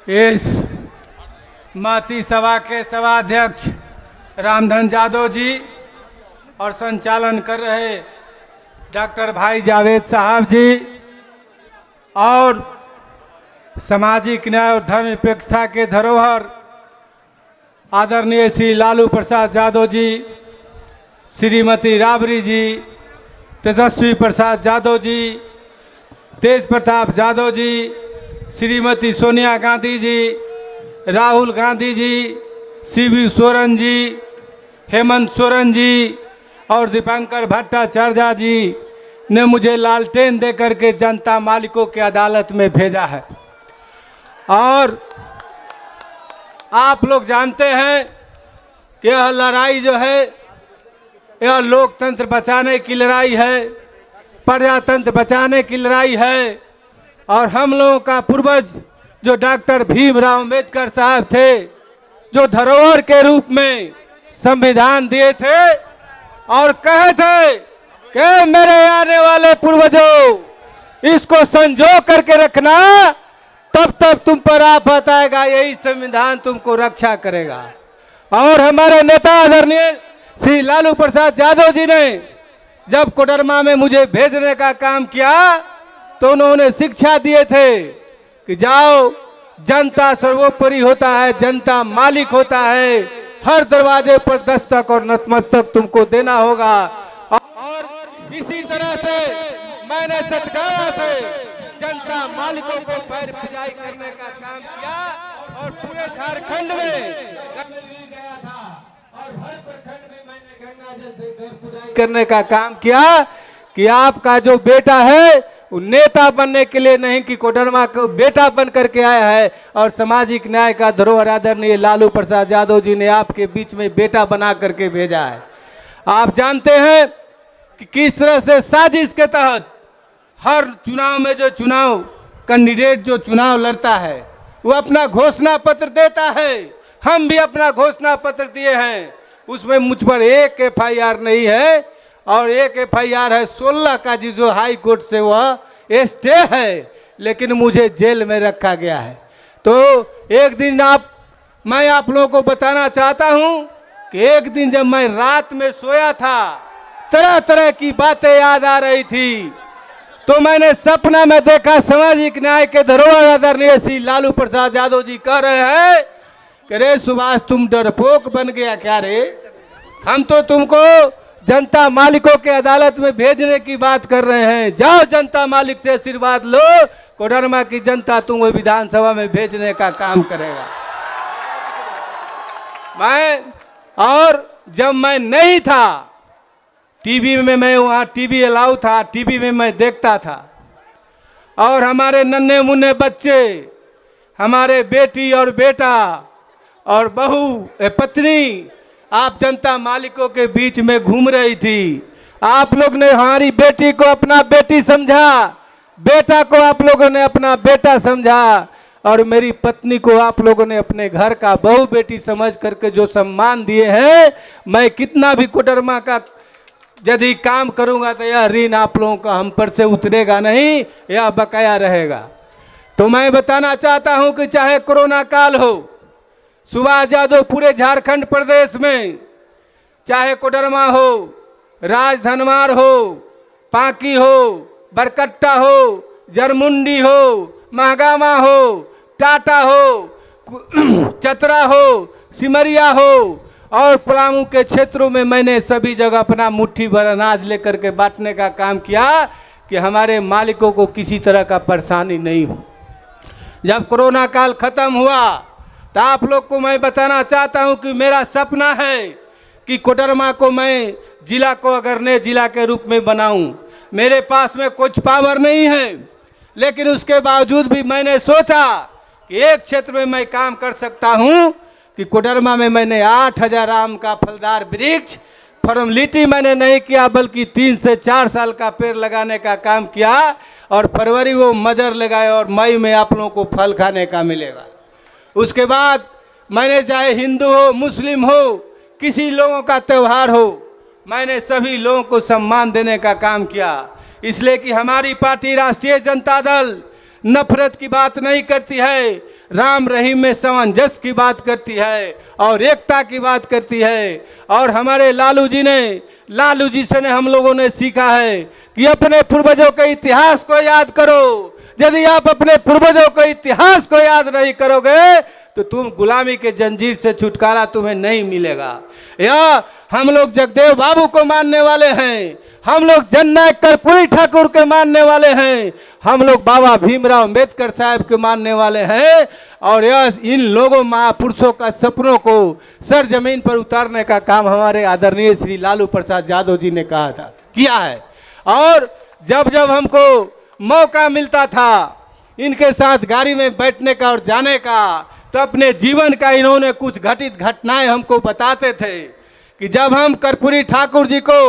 इस माती सभा के सभाध्यक्ष रामधन यादव जी और संचालन कर रहे डॉक्टर भाई जावेद साहब जी और सामाजिक न्याय और धर्म निरपेक्षता के धरोहर आदरणीय श्री लालू प्रसाद यादव जी, श्रीमती राबड़ी जी, तेजस्वी प्रसाद यादव जी, तेज प्रताप यादव जी, श्रीमती सोनिया गांधी जी, राहुल गांधी जी, शिबू सोरेन जी, हेमंत सोरेन जी और दीपंकर भट्टाचार्य जी ने मुझे लालटेन देकर के जनता मालिकों की अदालत में भेजा है। और आप लोग जानते हैं कि यह लड़ाई जो है यह लोकतंत्र बचाने की लड़ाई है, प्रजातंत्र बचाने की लड़ाई है। और हम लोगों का पूर्वज जो डॉक्टर भीमराव अम्बेडकर साहब थे, जो धरोहर के रूप में संविधान दिए थे और कहे थे कि मेरे आने वाले पूर्वजों इसको संजो करके रखना, तब तक तुम पर आफत आएगा, यही संविधान तुमको रक्षा करेगा। और हमारे नेता आदरणीय श्री लालू प्रसाद यादव जी ने जब कोडरमा में मुझे भेजने का काम किया तो उन्होंने शिक्षा दिए थे कि जाओ, जनता सर्वोपरि होता है, जनता मालिक होता है, हर दरवाजे पर दस्तक और नतमस्तक तुमको देना होगा। और इसी तरह से मैंने सत्कार से जनता मालिकों को पैर पिजाई करने का काम किया और पूरे झारखंड में गया था और हर प्रखंड में मैंने गंगा जल से पैर पिजाई करने का काम किया कि आपका जो बेटा है वो नेता बनने के लिए नहीं कि कोडरमा को बेटा बन करके आया है। और सामाजिक न्याय का धरोहर आदरणीय लालू प्रसाद यादव जी ने आपके बीच में बेटा बना करके भेजा है। आप जानते हैं कि किस तरह से साजिश के तहत हर चुनाव में जो चुनाव कैंडिडेट जो चुनाव लड़ता है वो अपना घोषणा पत्र देता है। हम भी अपना घोषणा पत्र दिए हैं, उसमें मुझ पर एक FIR नहीं है और एक FIR है 16 का जो हाई कोर्ट से वह स्टे है, लेकिन मुझे जेल में रखा गया है। तो एक दिन मैं आप लोगों को बताना चाहता हूं कि एक दिन जब मैं रात में सोया था, तरह तरह की बातें याद आ रही थी, तो मैंने सपना में देखा सामाजिक न्याय के धरोहर आदरणीय श्री लालू प्रसाद यादव जी कह रहे हैं कि रे सुभाष तुम डरपोक बन गया क्या रे, हम तो तुमको जनता मालिकों के अदालत में भेजने की बात कर रहे हैं, जाओ जनता मालिक से आशीर्वाद लो, कोडरमा की जनता तुमको विधानसभा में भेजने का काम करेगा। जब मैं नहीं था टीवी में, मैं वहाँ टीवी अलाउ था, टीवी में मैं देखता था और हमारे नन्हे मुन्ने बच्चे, हमारे बेटी और बेटा और बहू पत्नी आप जनता मालिकों के बीच में घूम रही थी। आप लोग ने हमारी बेटी को अपना बेटी समझा, बेटा को आप लोगों ने अपना बेटा समझा और मेरी पत्नी को आप लोगों ने अपने घर का बहू बेटी समझ करके जो सम्मान दिए हैं, मैं कितना भी कोडरमा का यदि काम करूंगा तो यह ऋण आप लोगों का हम पर से उतरेगा नहीं, यह बकाया रहेगा। तो मैं बताना चाहता हूं कि चाहे कोरोना काल हो, सुभाष यादव पूरे झारखंड प्रदेश में, चाहे कोडरमा हो, राजधनवार हो, पांकी हो, बरकट्टा हो, जरमुंडी हो, महागामा हो, टाटा हो, चतरा हो, सिमरिया हो और पलामू के क्षेत्रों में मैंने सभी जगह अपना मुट्ठी भर अनाज लेकर के बांटने का काम किया कि हमारे मालिकों को किसी तरह का परेशानी नहीं हो। जब कोरोना काल खत्म हुआ तो आप लोग को मैं बताना चाहता हूं कि मेरा सपना है कि कोडरमा को मैं जिला को अगर नए जिला के रूप में बनाऊं। मेरे पास में कुछ पावर नहीं है, लेकिन उसके बावजूद भी मैंने सोचा कि एक क्षेत्र में मैं काम कर सकता हूं कि कोडरमा में मैंने 8000 आम का फलदार वृक्ष, फॉर्मेलिटी मैंने नहीं किया बल्कि 3 से 4 साल का पेड़ लगाने का काम किया और फरवरी वो मजर लगाए और मई में आप लोगों को फल खाने का मिलेगा। उसके बाद मैंने चाहे हिंदू हो, मुस्लिम हो, किसी लोगों का त्यौहार हो, मैंने सभी लोगों को सम्मान देने का काम किया। इसलिए कि हमारी पार्टी राष्ट्रीय जनता दल नफरत की बात नहीं करती है, राम रहीम में सामंजस्य की बात करती है और एकता की बात करती है। और हमारे लालू जी से हम लोगों ने सीखा है कि अपने पूर्वजों के इतिहास को याद करो। यदि आप अपने पूर्वजों के इतिहास को याद नहीं करोगे तो तुम गुलामी के जंजीर से छुटकारा तुम्हें नहीं मिलेगा। या हम लोग जगदेव बाबू को मानने वाले हैं, हम लोग जननायक कर्पूरी ठाकुर के मानने वाले हैं, हम लोग बाबा भीमराव अंबेडकर साहब के मानने वाले हैं। और यह इन लोगों महापुरुषों का सपनों को सर जमीन पर उतारने का काम हमारे आदरणीय श्री लालू प्रसाद यादव जी ने किया है। और जब जब हमको मौका मिलता था इनके साथ गाड़ी में बैठने का और जाने का, तो अपने जीवन का इन्होंने कुछ घटित घटनाएं हमको बताते थे कि जब हम कर्पूरी ठाकुर जी को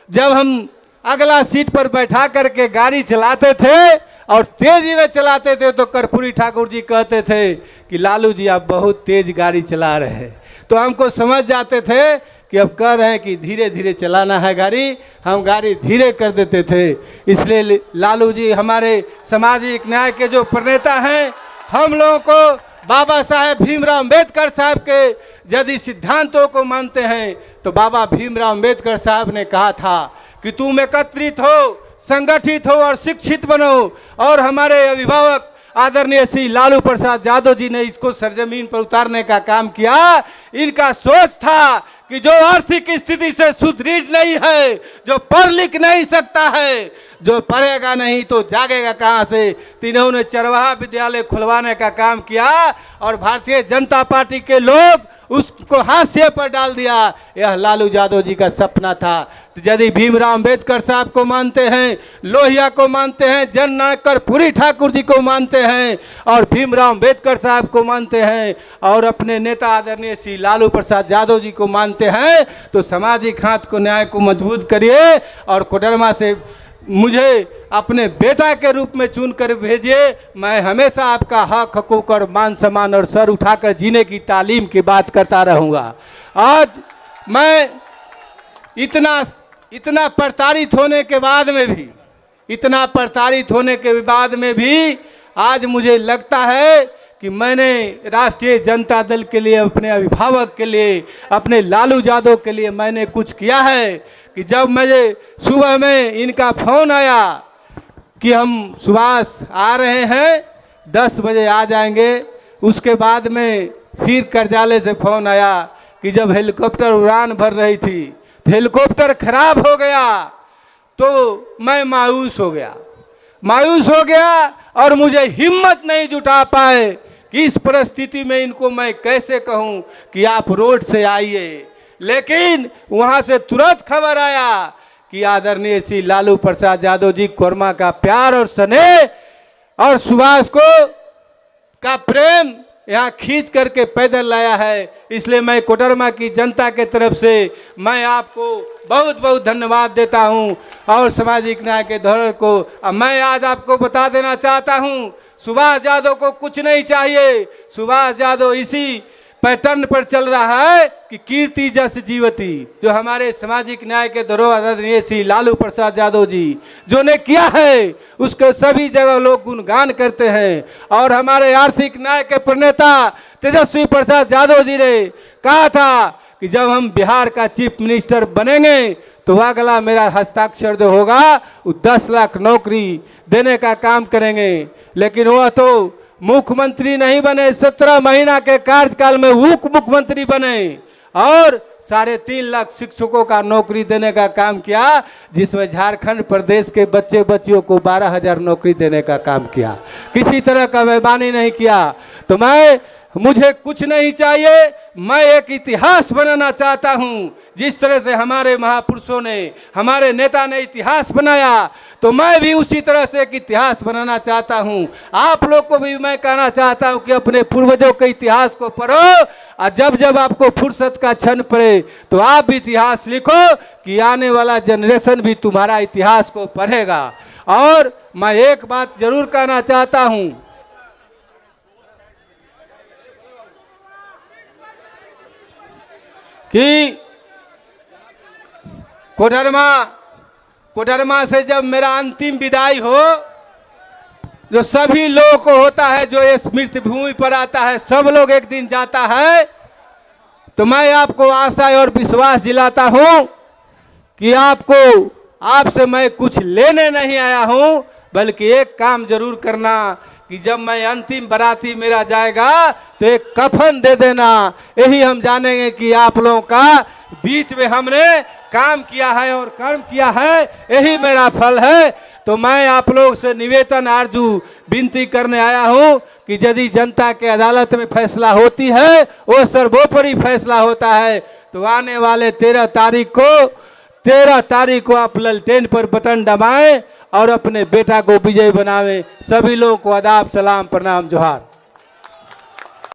जब हम अगला सीट पर बैठा करके गाड़ी चलाते थे और तेजी में चलाते थे तो कर्पूरी ठाकुर जी कहते थे कि लालू जी आप बहुत तेज गाड़ी चला रहे हैं। तो हमको समझ जाते थे कि अब कह रहे हैं कि धीरे धीरे चलाना है गाड़ी, हम गाड़ी धीरे कर देते थे। इसलिए लालू जी हमारे सामाजिक न्याय के जो प्रणेता हैं, हम लोगों को बाबा साहेब भीमराव अंबेडकर साहब के यदि सिद्धांतों को मानते हैं तो बाबा भीमराव अंबेडकर साहब ने कहा था कि तुम एकत्रित हो, संगठित हो और शिक्षित बनो। और हमारे अभिभावक आदरणीय श्री लालू प्रसाद यादव जी ने इसको सरजमीन पर उतारने का काम किया। इनका सोच था कि जो आर्थिक स्थिति से सुदृढ़ नहीं है, जो पढ़ लिख नहीं सकता है, जो पढ़ेगा नहीं तो जागेगा कहाँ से, तीनों ने चरवाहा विद्यालय खुलवाने का काम किया और भारतीय जनता पार्टी के लोग उसको हाशिए पर डाल दिया। यह लालू यादव जी का सपना था। तो यदि भीमराव अंबेडकर साहब को मानते हैं, लोहिया को मानते हैं, जननायक कर्पूरी ठाकुर जी को मानते हैं और भीमराव अंबेडकर साहब को मानते हैं और अपने नेता आदरणीय श्री लालू प्रसाद यादव जी को मानते हैं, तो सामाजिक हाथ को न्याय को मजबूत करिए और कोडरमा से मुझे अपने बेटा के रूप में चुनकर भेजिए। मैं हमेशा आपका हक हकूक और मान सम्मान और सर उठाकर जीने की तालीम की बात करता रहूँगा। आज मैं इतना प्रताड़ित होने के बाद में भी आज मुझे लगता है कि मैंने राष्ट्रीय जनता दल के लिए, अपने अभिभावक के लिए, अपने लालू यादव के लिए मैंने कुछ किया है। कि जब मुझे सुबह में इनका फोन आया कि हम सुभाष आ रहे हैं, 10 बजे आ जाएंगे, उसके बाद में फिर कार्यालय से फोन आया कि जब हेलीकॉप्टर उड़ान भर रही थी तो हेलीकॉप्टर खराब हो गया, तो मैं मायूस हो गया और मुझे हिम्मत नहीं जुटा पाए कि इस परिस्थिति में इनको मैं कैसे कहूं कि आप रोड से आइए। लेकिन वहां से तुरंत खबर आया कि आदरणीय श्री लालू प्रसाद यादव जी कोरमा का प्यार और स्नेह और सुभाष का प्रेम यहाँ खींच करके पैदल लाया है। इसलिए मैं कोडरमा की जनता के तरफ से मैं आपको बहुत बहुत धन्यवाद देता हूँ। और सामाजिक न्याय के धोरण को मैं आज आपको बता देना चाहता हूँ, सुभाष यादव को कुछ नहीं चाहिए। सुभाष यादव इसी पैटर्न पर चल रहा है कि कीर्ति जस जीवती, जो हमारे सामाजिक न्याय के धरोहर आदरणीय श्री लालू प्रसाद यादव जी जो ने किया है उसके सभी जगह लोग गुणगान करते हैं। और हमारे आर्थिक न्याय के प्रणेता तेजस्वी प्रसाद यादव जी ने कहा था कि जब हम बिहार का चीफ मिनिस्टर बनेंगे तो अगला मेरा हस्ताक्षर जो होगा वो 10 लाख नौकरी देने का काम करेंगे। लेकिन वह तो मुख्यमंत्री नहीं बने, 17 महीना के कार्यकाल में उप मुख्यमंत्री बने और 3.5 लाख शिक्षकों का नौकरी देने का काम किया, जिसमें झारखंड प्रदेश के बच्चे बच्चियों को 12,000 नौकरी देने का काम किया। किसी तरह का बेईमानी नहीं किया। तो मुझे कुछ नहीं चाहिए, मैं एक इतिहास बनाना चाहता हूं। जिस तरह से हमारे महापुरुषों ने, हमारे नेता ने इतिहास बनाया, तो मैं भी उसी तरह से एक इतिहास बनाना चाहता हूं। आप लोग को भी मैं कहना चाहता हूं कि अपने पूर्वजों के इतिहास को पढ़ो और जब जब आपको फुर्सत का क्षण पड़े तो आप भी इतिहास लिखो कि आने वाला जनरेशन भी तुम्हारा इतिहास को पढ़ेगा। और मैं एक बात जरूर कहना चाहता हूं कि कोडरमा से जब मेरा अंतिम विदाई हो जो सभी लोगों को होता है, जो इस मृत्यु भूमि पर आता है, सब लोग एक दिन जाता है। तो मैं आपको आशा और विश्वास दिलाता हूं कि आपसे मैं कुछ लेने नहीं आया हूं, बल्कि एक काम जरूर करना कि जब मैं अंतिम बराती मेरा जाएगा तो एक कफन दे देना। यही हम जानेंगे कि आप लोगों का बीच में हमने काम किया है और कर्म किया है, यही मेरा फल है। तो मैं आप लोग से निवेदन आरजू विनती करने आया हूं कि यदि जनता के अदालत में फैसला होती है, वो सर्वोपरि फैसला होता है। तो आने वाले 13 तारीख को आप ललटेन पर बटन दबाएं और अपने बेटा को विजय बनावें। सभी लोगों को आदाब, सलाम, प्रणाम, जोहार।